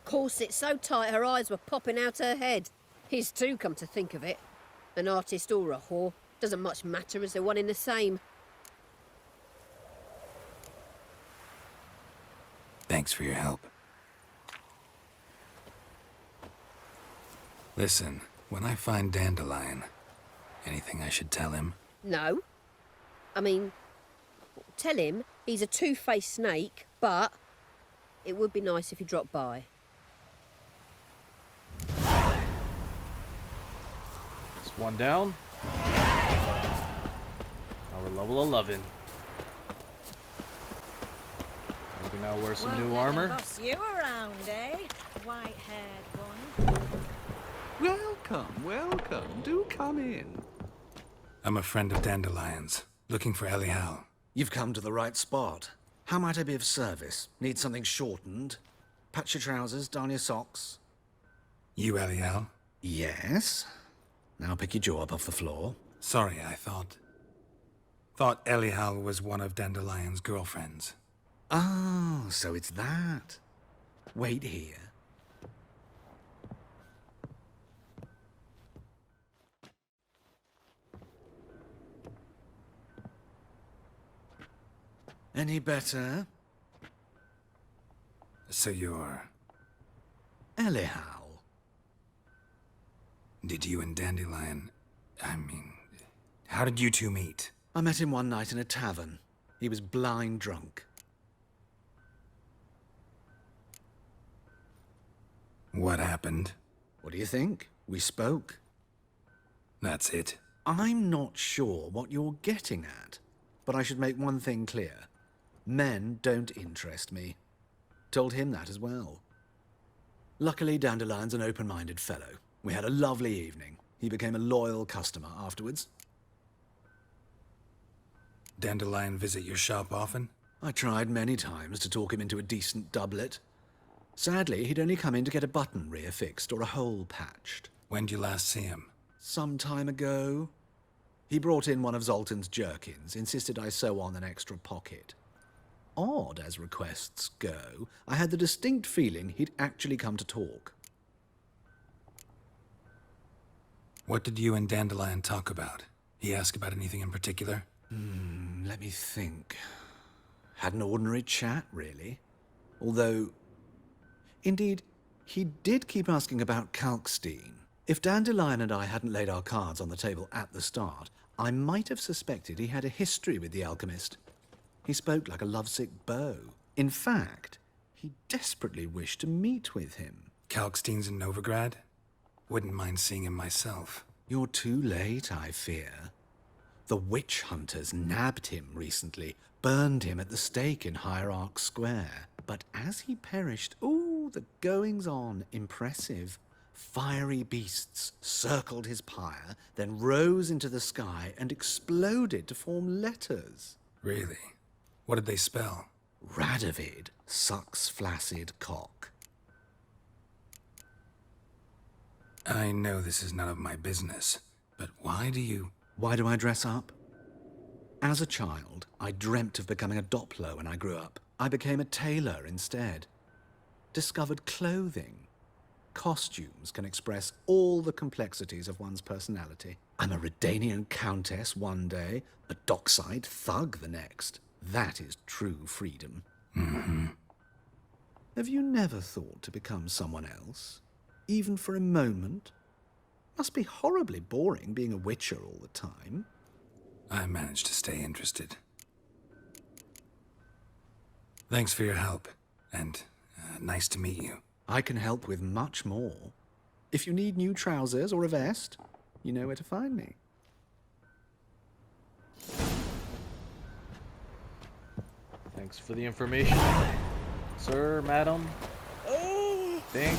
Speaker 8: Corset so tight her eyes were popping out her head. His too, come to think of it. An artist or a whore. Doesn't much matter as they're one in the same.
Speaker 3: Thanks for your help. Listen, when I find Dandelion, anything I should tell him?
Speaker 8: No. I mean, tell him he's a two-faced snake, but it would be nice if he dropped by.
Speaker 1: That's one down. Now we're level 11. We can now wear some new armor.
Speaker 10: Boss you around, eh? White-haired one. welcome, welcome. Do come in.
Speaker 3: I'm a friend of Dandelion's, looking for Elial.
Speaker 11: You've come to the right spot. How might I be of service? Need something shortened? Patch your trousers, darn your socks.
Speaker 3: You Elial?
Speaker 11: Yes. Now pick your jaw up off the floor.
Speaker 3: Sorry, I thought Elial was one of Dandelion's girlfriends.
Speaker 11: Oh, so it's that. Wait here. Any better?
Speaker 3: So you're...
Speaker 11: Elial.
Speaker 3: Did you and Dandelion... how did you two meet?
Speaker 11: I met him one night in a tavern. He was blind drunk.
Speaker 3: What happened?
Speaker 11: What do you think? We spoke.
Speaker 3: That's it.
Speaker 11: I'm not sure what you're getting at, but I should make one thing clear. Men don't interest me. Told him that as well. Luckily, Dandelion's an open-minded fellow. We had a lovely evening. He became a loyal customer afterwards.
Speaker 3: Dandelion visit your shop often?
Speaker 11: I tried many times to talk him into a decent doublet. Sadly, he'd only come in to get a button reaffixed or a hole patched.
Speaker 3: When did you last see him?
Speaker 11: Some time ago. He brought in one of Zoltan's jerkins, insisted I sew on an extra pocket. Odd as requests go, I had the distinct feeling he'd actually come to talk.
Speaker 3: What did you and Dandelion talk about? He asked about anything in particular?
Speaker 11: Let me think. Had an ordinary chat, really. Although, indeed, he did keep asking about Kalkstein. If Dandelion and I hadn't laid our cards on the table at the start, I might have suspected he had a history with the alchemist. He spoke like a lovesick beau. In fact, he desperately wished to meet with him.
Speaker 3: Kalkstein's in Novigrad? Wouldn't mind seeing him myself.
Speaker 11: You're too late, I fear. The witch hunters nabbed him recently, burned him at the stake in Hierarch Square. But as he perished, ooh, the goings-on, impressive. Fiery beasts circled his pyre, then rose into the sky and exploded to form letters.
Speaker 3: Really? What did they spell?
Speaker 11: Radovid sucks flaccid cock.
Speaker 3: I know this is none of my business, but why do
Speaker 11: I dress up? As a child, I dreamt of becoming a Doppler when I grew up. I became a tailor instead. Discovered clothing. Costumes can express all the complexities of one's personality. I'm a Redanian countess one day, a dockside thug the next. That is true freedom.
Speaker 3: Mm-hmm.
Speaker 11: Have you never thought to become someone else? Even for a moment? Must be horribly boring being a witcher all the time.
Speaker 3: I managed to stay interested. Thanks for your help, and nice to meet you.
Speaker 11: I can help with much more. If you need new trousers or a vest, you know where to find me.
Speaker 1: Thanks for the information, sir, madam. Thing.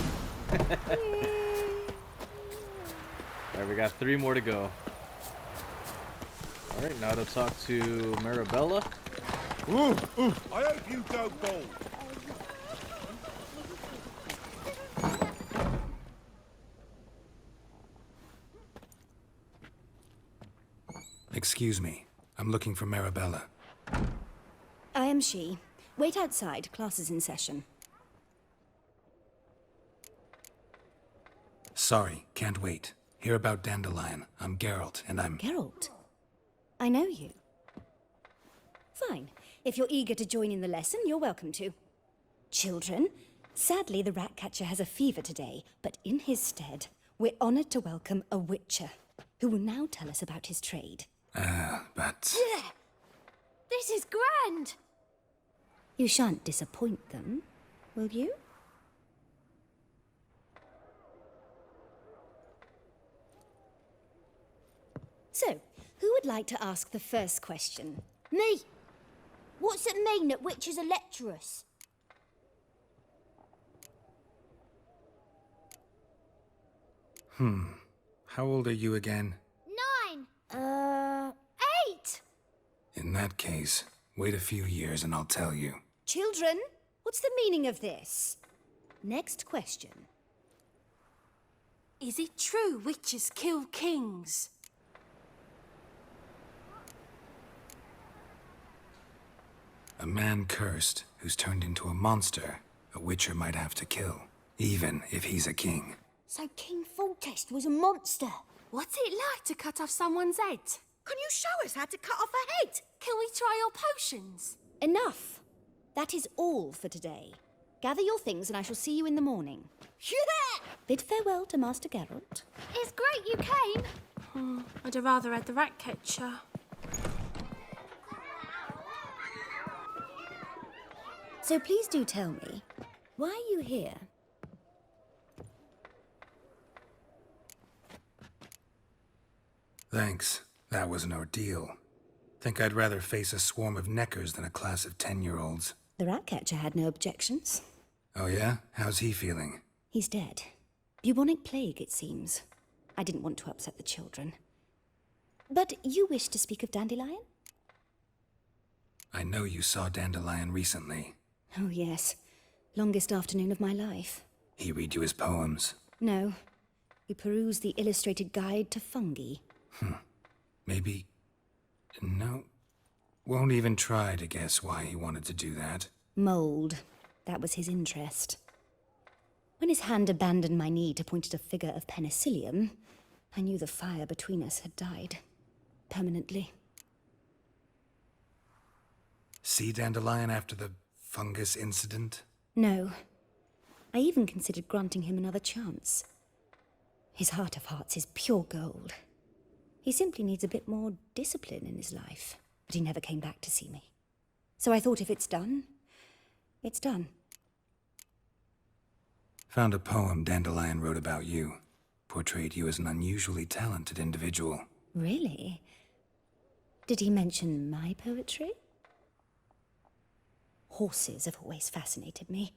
Speaker 1: Alright, we got 3 more to go. Alright, now to talk to Marabella.
Speaker 6: I hope you don't go.
Speaker 3: Excuse me. I'm looking for Marabella.
Speaker 4: I am she. Wait outside. Class is in session.
Speaker 3: Sorry, can't wait. Hear about Dandelion. I'm Geralt, and I'm...
Speaker 4: Geralt? I know you. Fine. If you're eager to join in the lesson, you're welcome to. Children, sadly the Ratcatcher has a fever today, but in his stead, we're honored to welcome a witcher, who will now tell us about his trade.
Speaker 3: But...
Speaker 5: This is grand!
Speaker 4: You shan't disappoint them, will you? So, who would like to ask the first question?
Speaker 5: Me! What's it mean that witches are lecturers?
Speaker 3: How old are you again?
Speaker 5: 9. 8.
Speaker 3: In that case, wait a few years and I'll tell you.
Speaker 4: Children, what's the meaning of this? Next question.
Speaker 5: Is it true witches kill kings?
Speaker 3: A man cursed who's turned into a monster, a witcher might have to kill, even if he's a king.
Speaker 5: So King Foltest was a monster. What's it like to cut off someone's head?
Speaker 8: Can you show us how to cut off a head?
Speaker 5: Can we try your potions?
Speaker 4: Enough. That is all for today. Gather your things and I shall see you in the morning.
Speaker 8: Yeah!
Speaker 4: Bid farewell to Master Geralt.
Speaker 5: It's great you came. I'd have rather had the rat catcher.
Speaker 4: So please do tell me, why are you here?
Speaker 3: Thanks. That was an ordeal. Think I'd rather face a swarm of neckers than a class of 10-year-olds.
Speaker 4: The Ratcatcher had no objections.
Speaker 3: Oh yeah? How's he feeling?
Speaker 4: He's dead. Bubonic plague, it seems. I didn't want to upset the children. But you wish to speak of Dandelion?
Speaker 3: I know you saw Dandelion recently.
Speaker 4: Oh yes. Longest afternoon of my life.
Speaker 3: He read you his poems.
Speaker 4: No. We perused the illustrated guide to fungi.
Speaker 3: Maybe... No. Won't even try to guess why he wanted to do that.
Speaker 4: Mold. That was his interest. When his hand abandoned my knee to point at a figure of penicillium, I knew the fire between us had died. Permanently.
Speaker 3: See Dandelion after the fungus incident?
Speaker 4: No. I even considered granting him another chance. His heart of hearts is pure gold. He simply needs a bit more discipline in his life. But he never came back to see me. So I thought if it's done, it's done.
Speaker 3: Found a poem Dandelion wrote about you. Portrayed you as an unusually talented individual.
Speaker 4: Really? Did he mention my poetry? Horses have always fascinated me.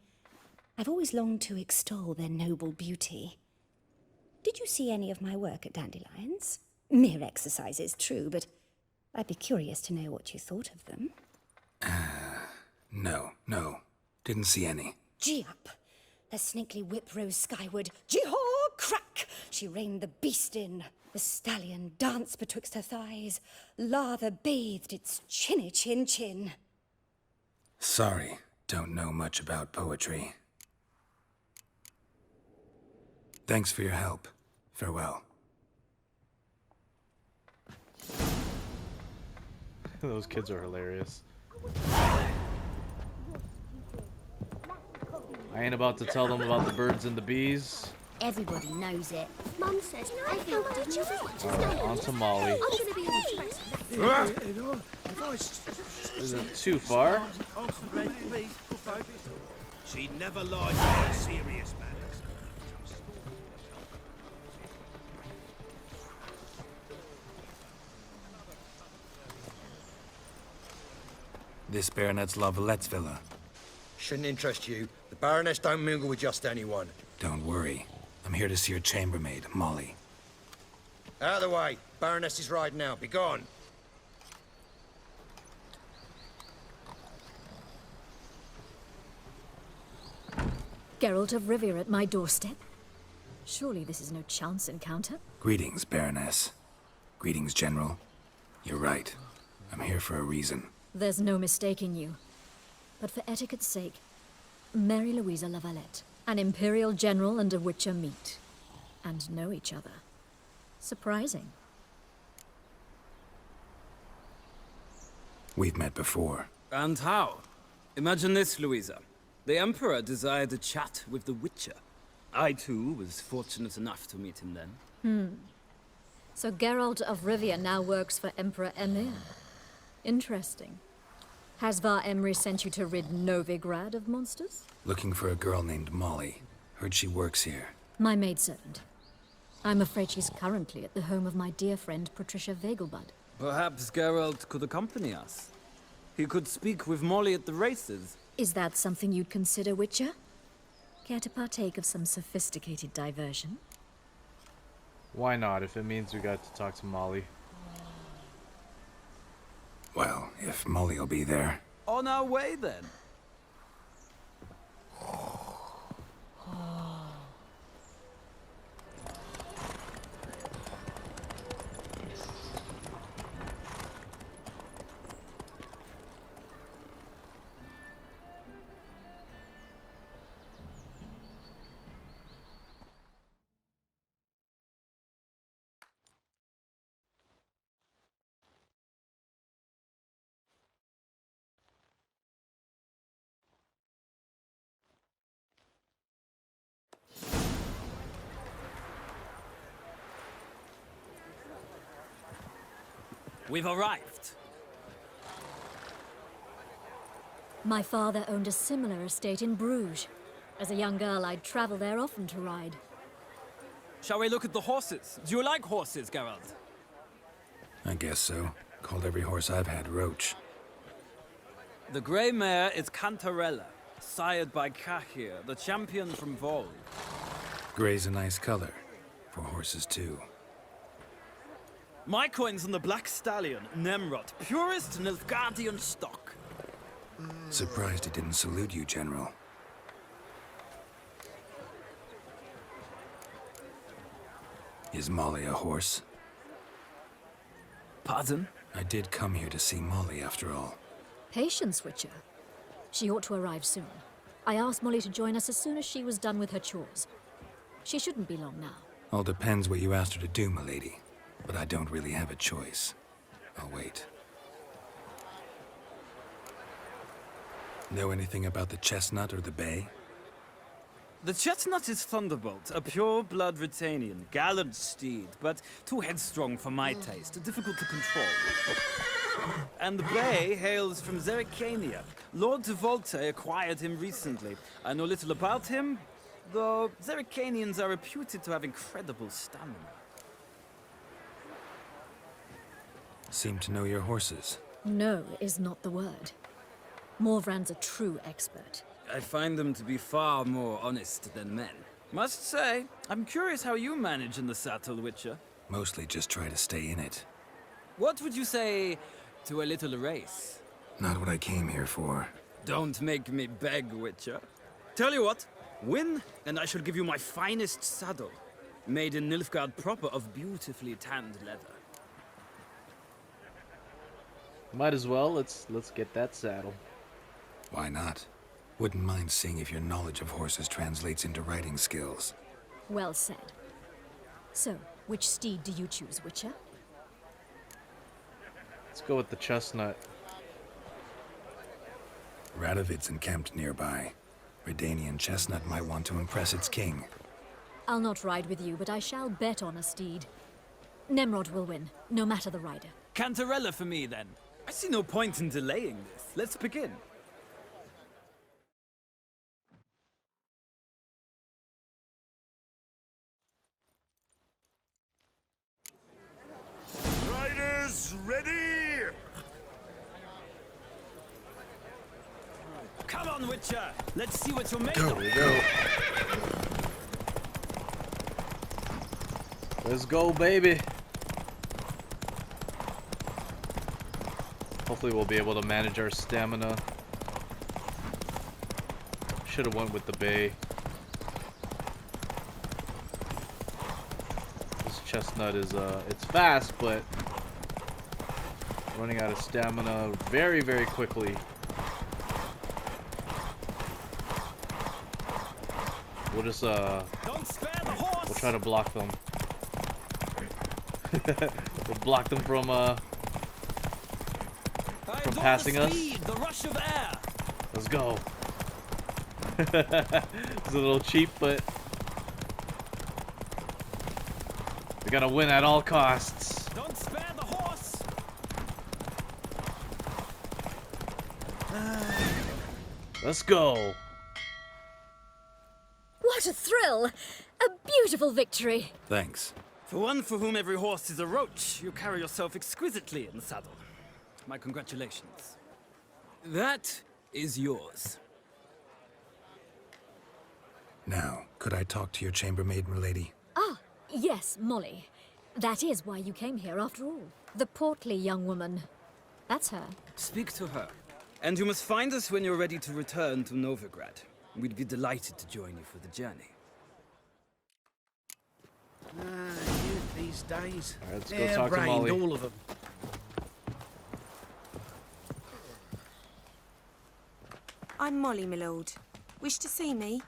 Speaker 4: I've always longed to extol their noble beauty. Did you see any of my work at Dandelion's? Mere exercises, true, but I'd be curious to know what you thought of them.
Speaker 3: No. Didn't see any.
Speaker 4: Gee up! The snakely whip rose skyward. Gee-haw! Crack! She reined the beast in. The stallion danced betwixt her thighs. Lather bathed its chinny chin.
Speaker 3: Sorry, don't know much about poetry. Thanks for your help. Farewell.
Speaker 1: Those kids are hilarious. I ain't about to tell them about the birds and the bees.
Speaker 5: Everybody knows it. Mum says, did you
Speaker 1: Alright, on to Molly. Is it too far?
Speaker 6: She never lied about serious matters.
Speaker 3: This Baronet's La Vallette's villa.
Speaker 12: Shouldn't interest you. The Baroness don't mingle with just anyone.
Speaker 3: Don't worry. I'm here to see your chambermaid, Molly.
Speaker 12: Out of the way. Baroness is riding out. Be gone.
Speaker 13: Geralt of Rivia at my doorstep? Surely this is no chance encounter?
Speaker 3: Greetings, Baroness. Greetings, General. You're right. I'm here for a reason.
Speaker 13: There's no mistaking you. But for etiquette's sake, Mary Louisa La Valette, an Imperial General and a Witcher meet. And know each other. Surprising.
Speaker 3: We've met before.
Speaker 14: And how? Imagine this, Louisa. The Emperor desired a chat with the Witcher. I, too, was fortunate enough to meet him then.
Speaker 13: So Geralt of Rivia now works for Emperor Emir. Interesting. Has Var Emry sent you to rid Novigrad of monsters?
Speaker 3: Looking for a girl named Molly. Heard she works here.
Speaker 13: My maidservant. I'm afraid she's currently at the home of my dear friend Patricia Vegelbud.
Speaker 14: Perhaps Geralt could accompany us. He could speak with Molly at the races.
Speaker 13: Is that something you'd consider, Witcher? Care to partake of some sophisticated diversion?
Speaker 1: Why not, if it means we got to talk to Molly?
Speaker 3: Well, if Molly'll be there.
Speaker 14: On our way, then. We've arrived.
Speaker 13: My father owned a similar estate in Bruges. As a young girl, I'd travel there often to ride.
Speaker 14: Shall we look at the horses? Do you like horses, Geralt?
Speaker 3: I guess so. Called every horse I've had Roach.
Speaker 14: The grey mare is Cantarella, sired by Cahir, the champion from Vol.
Speaker 3: Gray's a nice color. For horses, too.
Speaker 14: My coin's on the black stallion, Nemrod, purest Nilfgaardian stock.
Speaker 3: Surprised he didn't salute you, General. Is Molly a horse?
Speaker 14: Pardon?
Speaker 3: I did come here to see Molly, after all.
Speaker 13: Patience, Witcher. She ought to arrive soon. I asked Molly to join us as soon as she was done with her chores. She shouldn't be long now.
Speaker 3: All depends what you asked her to do, milady. But I don't really have a choice. I'll wait. Know anything about the chestnut or the bay?
Speaker 14: The chestnut is Thunderbolt, a pure-blood Britannian, gallant steed, but too headstrong for my taste, difficult to control. And the bay hails from Zericania. Lord de Volte acquired him recently. I know little about him, though Zericanians are reputed to have incredible stamina.
Speaker 3: Seem to know your horses.
Speaker 13: No is not the word. Morvrand's a true expert.
Speaker 14: I find them to be far more honest than men. Must say, I'm curious how you manage in the saddle, Witcher.
Speaker 3: Mostly just try to stay in it.
Speaker 14: What would you say to a little race?
Speaker 3: Not what I came here for.
Speaker 14: Don't make me beg, Witcher. Tell you what, win, and I shall give you my finest saddle. Made in Nilfgaard proper of beautifully tanned leather.
Speaker 1: Might as well. Let's get that saddle.
Speaker 3: Why not? Wouldn't mind seeing if your knowledge of horses translates into riding skills.
Speaker 13: Well said. So, which steed do you choose, Witcher?
Speaker 1: Let's go with the chestnut.
Speaker 3: Radovid's encamped nearby. Redanian chestnut might want to impress its king.
Speaker 13: I'll not ride with you, but I shall bet on a steed. Nemrod will win, no matter the rider.
Speaker 14: Cantarella for me, then. I see no point in delaying this. Let's begin.
Speaker 9: Riders, ready?
Speaker 14: Come on, Witcher! Let's see what you're made
Speaker 3: Go,
Speaker 14: of.
Speaker 3: go.
Speaker 1: Let's go, baby. Hopefully we'll be able to manage our stamina. Should have went with the bay. This chestnut is it's fast, but running out of stamina very, very quickly. We'll just
Speaker 14: Don't spare the horse.
Speaker 1: we'll try to block them. We'll block them from passing us.
Speaker 14: The rush of air.
Speaker 1: Let's go. It's a little cheap, but we gotta win at all costs.
Speaker 14: Don't spare the horse.
Speaker 1: Let's go.
Speaker 13: What a thrill! A beautiful victory!
Speaker 3: Thanks.
Speaker 14: For one for whom every horse is a roach, you carry yourself exquisitely in the saddle. My congratulations. That is yours.
Speaker 3: Now, could I talk to your chambermaid, milady?
Speaker 13: Ah, Yes, Molly. That is why you came here after all. The portly young woman. That's her.
Speaker 14: Speak to her. And you must find us when you're ready to return to Novigrad. We'd be delighted to join you for the journey.
Speaker 15: Youth these days.
Speaker 1: All right, let's go talk to Molly.
Speaker 15: All of them.
Speaker 16: I'm Molly, my lord. Wish to see me?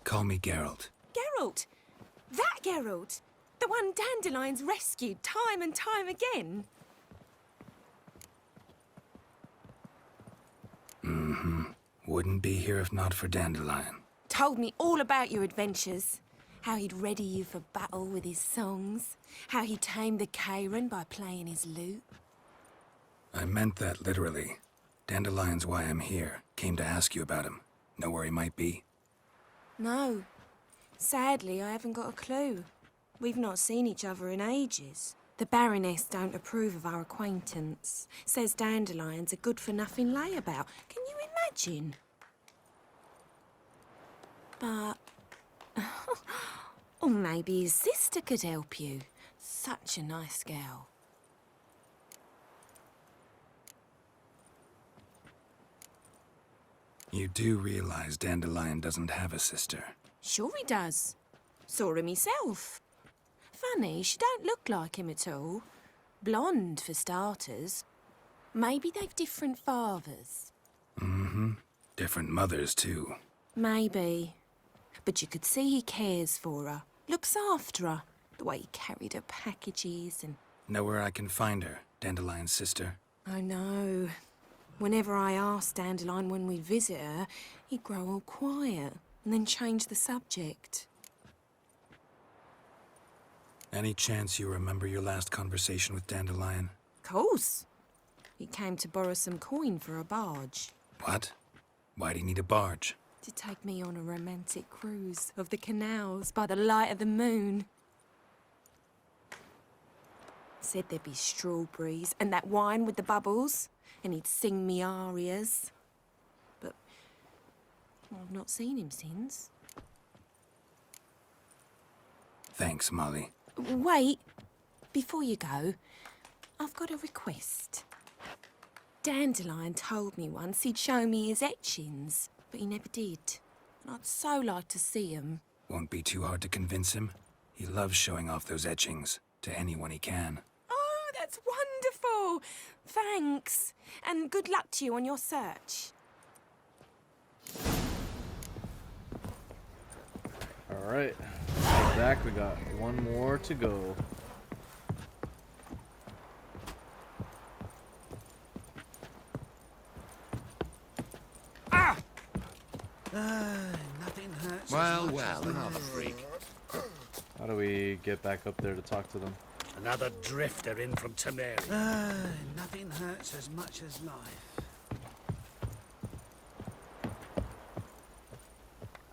Speaker 3: Call me Geralt.
Speaker 16: Geralt! That Geralt! The one Dandelion's rescued time and time again.
Speaker 3: Mm-hmm. Wouldn't be here if not for Dandelion.
Speaker 16: Told me all about your adventures. How he'd ready you for battle with his songs. How he tamed the Corrine by playing his lute.
Speaker 3: I meant that literally. Dandelion's why I'm here. Came to ask you about him. Know where he might be?
Speaker 16: No. Sadly, I haven't got a clue. We've not seen each other in ages. The Baroness don't approve of our acquaintance. Says Dandelion's a good-for-nothing layabout. Can you imagine? But... or maybe his sister could help you. Such a nice girl.
Speaker 3: You do realize Dandelion doesn't have a sister.
Speaker 16: Sure he does. Saw him myself. Funny, she don't look like him at all. Blonde, for starters. Maybe they've different fathers.
Speaker 3: Mm-hmm. Different mothers, too.
Speaker 16: Maybe. But you could see he cares for her. Looks after her. The way he carried her packages and...
Speaker 3: Know where I can find her, Dandelion's sister?
Speaker 16: I know. Whenever I asked Dandelion when we'd visit her, he'd grow all quiet and then change the subject.
Speaker 3: Any chance you remember your last conversation with Dandelion?
Speaker 16: Course. He came to borrow some coin for a barge.
Speaker 3: What? Why'd he need a barge?
Speaker 16: To take me on a romantic cruise of the canals by the light of the moon. Said there'd be strawberries and that wine with the bubbles, and he'd sing me arias. But I've not seen him since.
Speaker 3: Thanks, Molly.
Speaker 16: Wait, before you go, I've got a request. Dandelion told me once he'd show me his etchings, but he never did. And I'd so like to see them.
Speaker 3: Won't be too hard to convince him. He loves showing off those etchings to anyone he can.
Speaker 16: Oh, that's wonderful! Thanks, and good luck to you on your search.
Speaker 1: All right, back. We got one more to go.
Speaker 15: Nothing hurts.
Speaker 7: Well, enough freak.
Speaker 1: How do we get back up there to talk to them?
Speaker 15: Another drifter in from Temeri. Nothing hurts as much as life.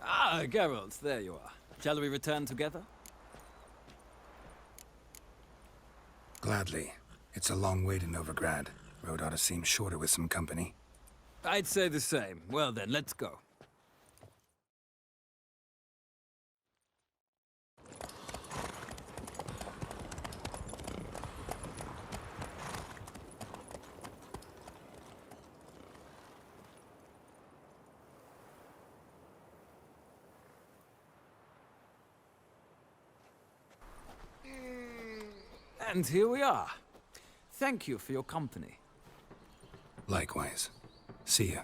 Speaker 14: Ah, Geralt, there you are. Shall we return together?
Speaker 3: Gladly. It's a long way to Novigrad. Road ought to seem shorter with some company.
Speaker 14: I'd say the same. Well then, let's go. And here we are. Thank you for your company.
Speaker 3: Likewise. See ya.